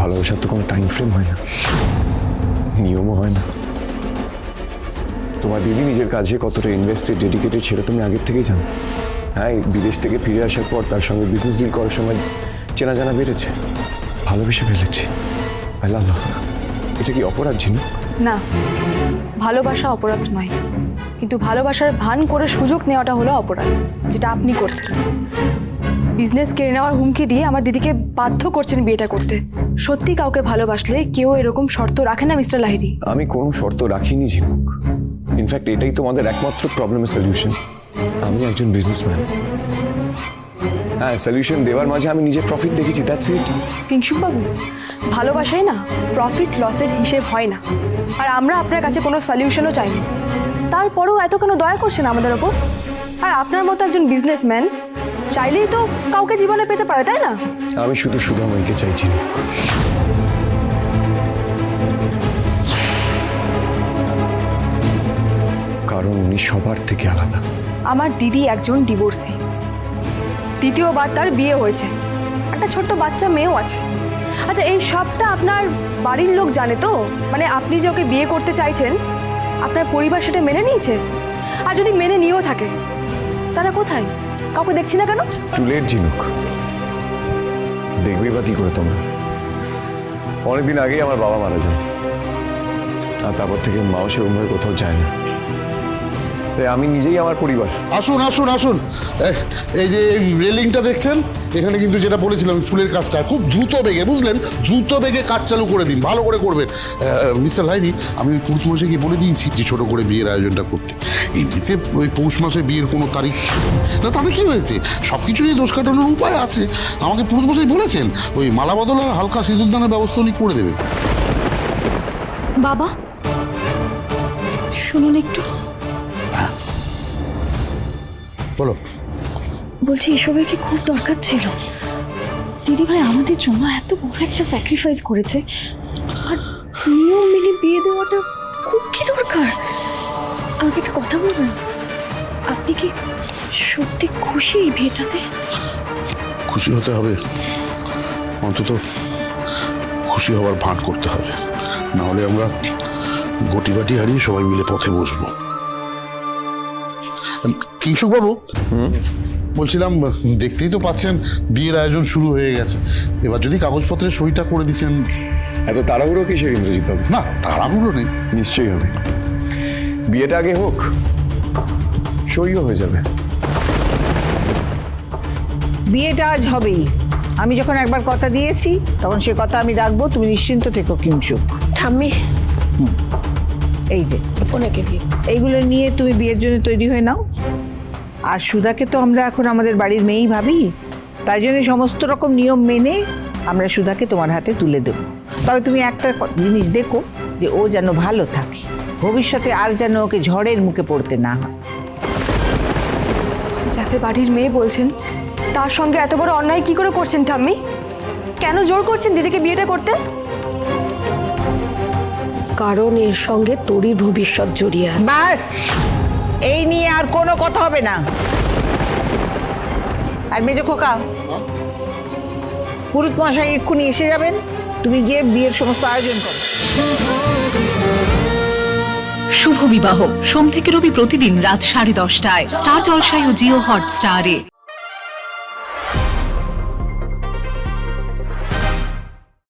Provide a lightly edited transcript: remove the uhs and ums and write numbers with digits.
ভালোবাসার তো কোনো টাইম ফ্রেম হয় না, নিয়মও হয় না। তোমার দিদি নিজের কাজে কতটা ইনভেস্টেড, ডেডিকেটেড সেটা তুমি আগের থেকেই জানো। হ্যাঁ, বিদেশ থেকে ফিরে আসার পর তার সঙ্গে বিজনেস ডিল করার সময় চেনা জানা বেড়েছে, ভালোবেসে ফেলেছি। I love you. এটা কি অপরাধ ঝিনুক? না, ভালোবাসা অপরাধ নয়, কিন্তু ভালোবাসার ভান করে সুযোগ নেওয়াটা হলো অপরাধ, যেটা আপনি করছেন। বিজনেস কেড়ে নেওয়ার হুমকি দিয়ে আমার দিদিকে বাধ্য করছেন বিয়েটা করতে। সত্যি কাউকে ভালোবাসলে কেউ এরকম শর্ত রাখে না মিস্টার লাহিড়ী। আমি কোনো শর্ত রাখিনি ঝিনুক। ইনফ্যাক্ট এটাই তোমাদের একমাত্র প্রবলেমের সলিউশন। আমি একজন বিজনেসম্যান। হ্যাঁ, সলিউশন দেওয়ার মাঝে আমি নিজের প্রফিট দেখেছি, দ্যাটস ইট। কিংশুক বাবু, ভালোবাসায় না প্রফিট লসের হিসেব হয় না। আর আমরা আপনার কাছে কোনো সলিউশনও চাইনি, তারপরেও এত কেন দয়া করছেন আমাদের ওপর? আর আপনার মতো একজন বিজনেসম্যান চাইলেই তো কাউকে জীবনে পেতে পারে, তাই না? আমি শুধু সুধাময়ীকে চাইছি না। কারণ উনি সবার থেকে আলাদা। আমার দিদি একজন ডিভোর্সি, দ্বিতীয়বার তার বিয়ে হয়েছে, একটা ছোট্ট বাচ্চা মেয়েও আছে। আচ্ছা, এই সবটা আপনার বাড়ির লোক জানে তো? মানে আপনি যে ওকে বিয়ে করতে চাইছেন, আপনার পরিবার সেটা মেনে নিয়েছে? আর যদি মেনে নিয়েও থাকে, তারা কোথায়? কাউকে দেখছি না কেন? টু লেট ঝিনুক। দেখবে বা কি করে তোমরা? অনেকদিন আগেই আমার বাবা মারা যান, আর তারপর থেকে মাও সেরকমভাবে কোথাও যায় না। তাই আমি নিজেই আমার পরিবার। আসুন আসুন আসুন, এই যে রেলিংটা দেখছেন, এখানে কিন্তু যেটা বলেছিলাম ফুলের কাজটা খুব দ্রুত বেগে, বুঝলেন, দ্রুত বেগে কাজ চালু করে দিন, ভালো করে করবেন। মিস্টার লাহিড়ী, আমি পুরুত মশাইকে বলে দিয়েছি যে ছোট করে বিয়ের আয়োজনটা করতে। এমনিতে ওই পৌষ মাসে বিয়ের কোনো তারিখ না, তাতে কি হয়েছে, সব কিছুরই দোষ কাটানোর উপায় আছে। আমাকে পুরুত মশাই বলেছেন ওই মালা বদল আর হালকা সিঁদুরদানের ব্যবস্থা উনি করে দেবেন। বাবা শুনুন একটু। বলো। বলছি, এসবের কি খুব দরকার ছিল? দিদিভাই আমাদের জন্য এত বড় একটা স্যাক্রিফাইস করেছে, আর নিয়ম মেনে বিয়ে দেওয়াটা খুব কি দরকার? আমাকে একটা কথা বলবেন, আপনি কি সত্যি খুশি এই বিয়েটাতে? খুশি হতে হবে, অন্তত খুশি হওয়ার ভান করতে হবে, না হলে আমরা গটি বাটি হারিয়ে সবাই মিলে পথে বসবো। কিংশুক বাবু, বলছিলাম, দেখতেই তো পাচ্ছেন বিয়ের আয়োজন শুরু হয়ে গেছে। এবার যদি কাগজপত্রের সইটা করে দিতেন। এত তাড়াহুড়ো কিসের ইন্দ্রজিৎ বাবু? না, তাড়াহুড়ো নেই। নিশ্চয়ই হবে, বিয়েটা আগে হোক, সইও হয়ে যাবে। বিয়েটা আজ হবেই। আমি যখন একবার কথা দিয়েছি তখন সে কথা আমি রাখবো, তুমি নিশ্চিন্ত থেকো কিংশুক। ঠাম্মি, এই যে ওনাকে দিয়ে এইগুলো নিয়ে তুমি বিয়ের জন্য তৈরি হয়ে নাও। আর সুধাকে তো আমরা এখন আমাদের বাড়ির মেয়েই ভাবি, তাই জন্য সমস্ত রকম নিয়ম মেনে আমরা সুধাকে তোমার হাতে তুলে দেব। তবে তুমি একটা জিনিস দেখো, যে ও যেন ভালো থাকে, ভবিষ্যতে আর যেন ওকে ঝড়ের মুখে পড়তে না হয়। যাকে বাড়ির মেয়ে বলছেন, তার সঙ্গে এত বড় অন্যায় কি করে করছেন ঠাম্মি? কেন জোর করছেন দিদিকে বিয়েটা করতে? কারণ এর সঙ্গে তোরই ভবিষ্যৎ জড়িয়ে আছে। বাস, এই নিয়ে আর কোনো কথা হবে না। আর মেজো খোকা, পুরুত মশাই এক্ষুনি এসে যাবেন, তুমি গিয়ে বিয়ের সমস্ত আয়োজন করো। শুভ বিবাহ সোম থেকে রবি প্রতিদিন রাত 10:30টায় স্টার জলসায় ও জিও হটস্টারে।